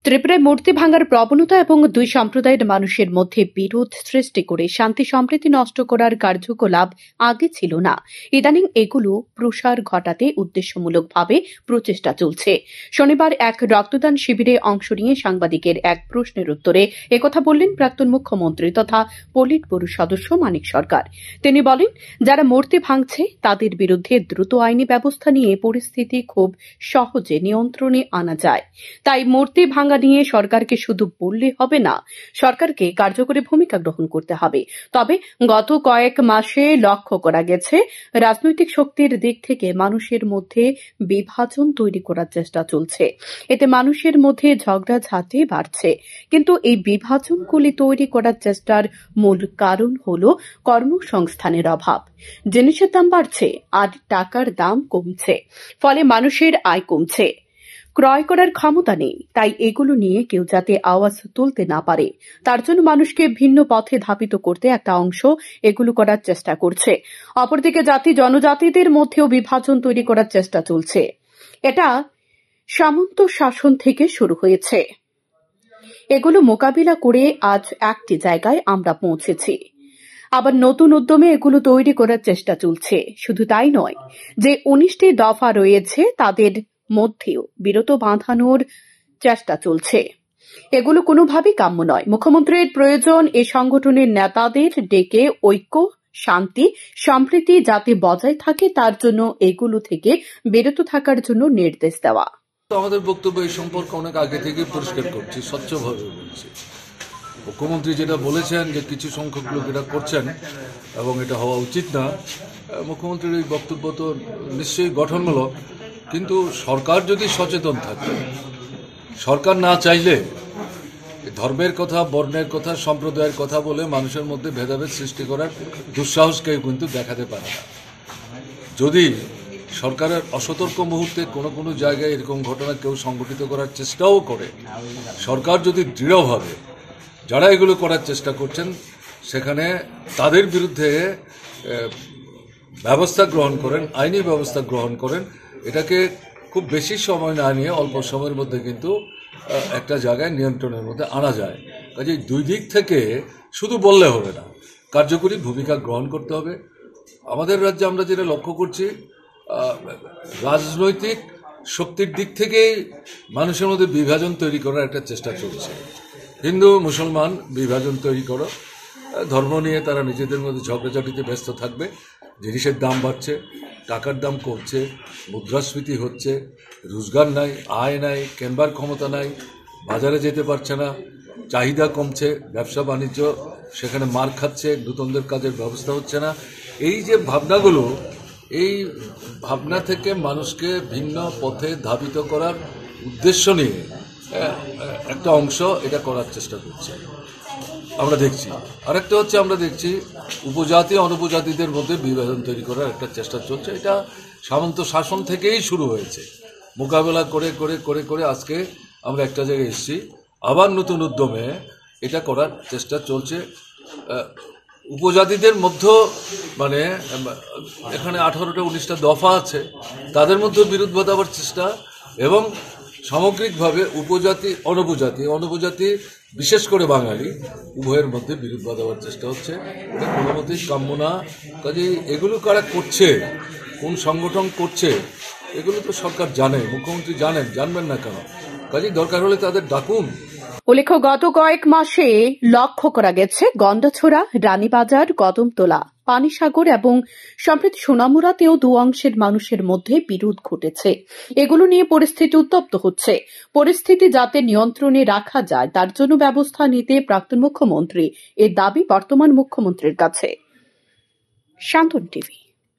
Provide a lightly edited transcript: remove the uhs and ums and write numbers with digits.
ত্রিপুরায় মূর্তি ভাঙার প্রবণতা এবং দুই সম্প্রদায়ের মানুষের মধ্যে বিরোধ সৃষ্টি করে শান্তি সম্প্রীতি নষ্ট করার কার্যকলাপ আগে ছিল না। ইদানিং এগুলো প্রসার ঘটাতে উদ্দেশ্যমূলকভাবে প্রচেষ্টা চলছে। শনিবার এক রক্তদান শিবিরে অংশ নিয়ে সাংবাদিকের এক প্রশ্নের উত্তরে একথা বললেন প্রাক্তন মুখ্যমন্ত্রী তথা পলিট ব্যুরো সদস্য মানিক সরকার। তিনি বলেন, যারা মূর্তি ভাঙছে তাদের বিরুদ্ধে দ্রুত আইনি ব্যবস্থা নিয়ে পরিস্থিতি খুব সহজে নিয়ন্ত্রণে আনা যায়। তাই মূর্তি ভাঙা নিয়ে সরকারকে শুধু বললে হবে না, সরকারকে কার্যকরী ভূমিকা গ্রহণ করতে হবে। তবে গত কয়েক মাসে লক্ষ্য করা গেছে রাজনৈতিক শক্তির দিক থেকে মানুষের মধ্যে বিভাজন তৈরি করার চেষ্টা চলছে। এতে মানুষের মধ্যে ঝগড়াঝাঁটি বাড়ছে। কিন্তু এই বিভাজনগুলি তৈরি করার চেষ্টার মূল কারণ হল কর্মসংস্থানের অভাব। জিনিসের দাম বাড়ছে আর টাকার দাম কমছে, ফলে মানুষের আয় কমছে, ক্রয় করার ক্ষমতা নেই। তাই এগুলো নিয়ে কেউ যাতে আওয়াজ তুলতে না পারে তার জন্য মানুষকে ভিন্ন পথে ধাবিত করতে একটা অংশ এগুলো করার চেষ্টা করছে। অপরদিকে জাতি জনজাতিদের মধ্যেও বিভাজন তৈরি করার চেষ্টা চলছে। এটা সামন্ত শাসন থেকে শুরু হয়েছে। এগুলো মোকাবিলা করে আজ একটি জায়গায় আমরা পৌঁছেছি। আবার নতুন উদ্যমে এগুলো তৈরি করার চেষ্টা চলছে। শুধু তাই নয়, যে 19টি দফা রয়েছে তাদের মধ্যেও বিরত বাঁধানোর চেষ্টা চলছে। এগুলো কোনোভাবেই কাম্য নয়। মুখ্যমন্ত্রীর প্রয়োজন এ সংগঠনের নেতাদের ডেকে ঐক্য, শান্তি, সম্প্রীতি যাতে বজায় থাকে তার জন্য এগুলো থেকে বিরত থাকার জন্য নির্দেশ দেওয়া। আমাদের বক্তব্য এই সম্পর্কে অনেক আগে থেকে পরিষ্কার করছি, স্বচ্ছভাবে বলছি। মুখ্যমন্ত্রী যেটা বলেছেন যে কিছু সংখ্যক লোক এটা করছেন এবং এটা হওয়া উচিত না, মুখ্যমন্ত্রীর এই বক্তব্য তো নিশ্চয়ই গঠনমূলক। কিন্তু সরকার যদি সচেতন থাকে, সরকার না চাইলে ধর্মের কথা, বর্ণের কথা, সম্প্রদায়ের কথা বলে মানুষের মধ্যে ভেদাভেদ সৃষ্টি করার দুঃসাহস কেউ কিন্তু দেখাতে পারে না। যদি সরকারের অসতর্ক মুহূর্তে কোনো জায়গায় এরকম ঘটনা কেউ সংঘটিত করার চেষ্টাও করে, সরকার যদি দৃঢ়ভাবে যারা এগুলো করার চেষ্টা করছেন সেখানে তাদের বিরুদ্ধে ব্যবস্থা গ্রহণ করেন, আইনি ব্যবস্থা গ্রহণ করেন, এটাকে খুব বেশি সময় না নিয়ে অল্প সময়ের মধ্যে কিন্তু একটা জায়গায় নিয়ন্ত্রণের মধ্যে আনা যায়। কাজেই দুই দিক থেকে শুধু বললে হবে না, কার্যকরী ভূমিকা গ্রহণ করতে হবে। আমাদের রাজ্যে আমরা যেটা লক্ষ্য করছি, রাজনৈতিক শক্তির দিক থেকেই মানুষের মধ্যে বিভাজন তৈরি করার একটা চেষ্টা চলছে। হিন্দু মুসলমান বিভাজন তৈরি করো, ধর্ম নিয়ে তারা নিজেদের মধ্যে ঝগড়াঝাটিতে ব্যস্ত থাকবে। জিনিসের দাম বাড়ছে, টাকার দাম কমছে, মুদ্রাস্ফীতি হচ্ছে, রোজগার নাই, আয় নাই, কেনবার ক্ষমতা নাই, বাজারে যেতে পারছে না, চাহিদা কমছে, ব্যবসা বাণিজ্য সেখানে মার খাচ্ছে, নতুনদের কাজের ব্যবস্থা হচ্ছে না। এই যে ভাবনাগুলো, এই ভাবনা থেকে মানুষকে ভিন্ন পথে ধাবিত করার উদ্দেশ্য নিয়ে একটা অংশ এটা করার চেষ্টা করছে আমরা দেখছি। আরেকটা হচ্ছে আমরা দেখছি উপজাতি অনুপজাতিদের মধ্যে বিভাজন তৈরি করার একটা চেষ্টা চলছে। এটা সামন্ত শাসন থেকেই শুরু হয়েছে। মোকাবেলা করে করে করে করে আজকে আমরা একটা জায়গায় এসেছি, আবার নতুন উদ্যমে এটা করার চেষ্টা চলছে। উপজাতিদের মধ্যে মানে এখানে 18টা 19টা দফা আছে, তাদের মধ্যে বিরোধ বাঁধাবার চেষ্টা এবং সামগ্রিকভাবে উপজাতি অনুপজাতি বিশেষ করে বাঙালি উভয়ের মধ্যে বিরোধ বাঁধাবার চেষ্টা হচ্ছে। এটা কোনো মতেই কাম্য না। কাজে এগুলো কারা করছে, কোন সংগঠন করছে, এগুলো তো সরকার জানে, মুখ্যমন্ত্রী জানেন, জানবেন না কেন? কাজে দরকার হলে তাদের ডাকুন। উল্লেখ্য, গত কয়েক মাসে লক্ষ্য করা গেছে গন্ডাছড়া, রানীবাজার, কদমতলা, পানিসাগর এবং সম্প্রতি সোনামুড়াতেও দু অংশের মানুষের মধ্যে বিরোধ ঘটেছে। এগুলো নিয়ে পরিস্থিতি উত্তপ্ত হচ্ছে। পরিস্থিতি যাতে নিয়ন্ত্রণে রাখা যায় তার জন্য ব্যবস্থা নিতে প্রাক্তন মুখ্যমন্ত্রী এর দাবি বর্তমান মুখ্যমন্ত্রীর কাছে। শান্তন টিভি।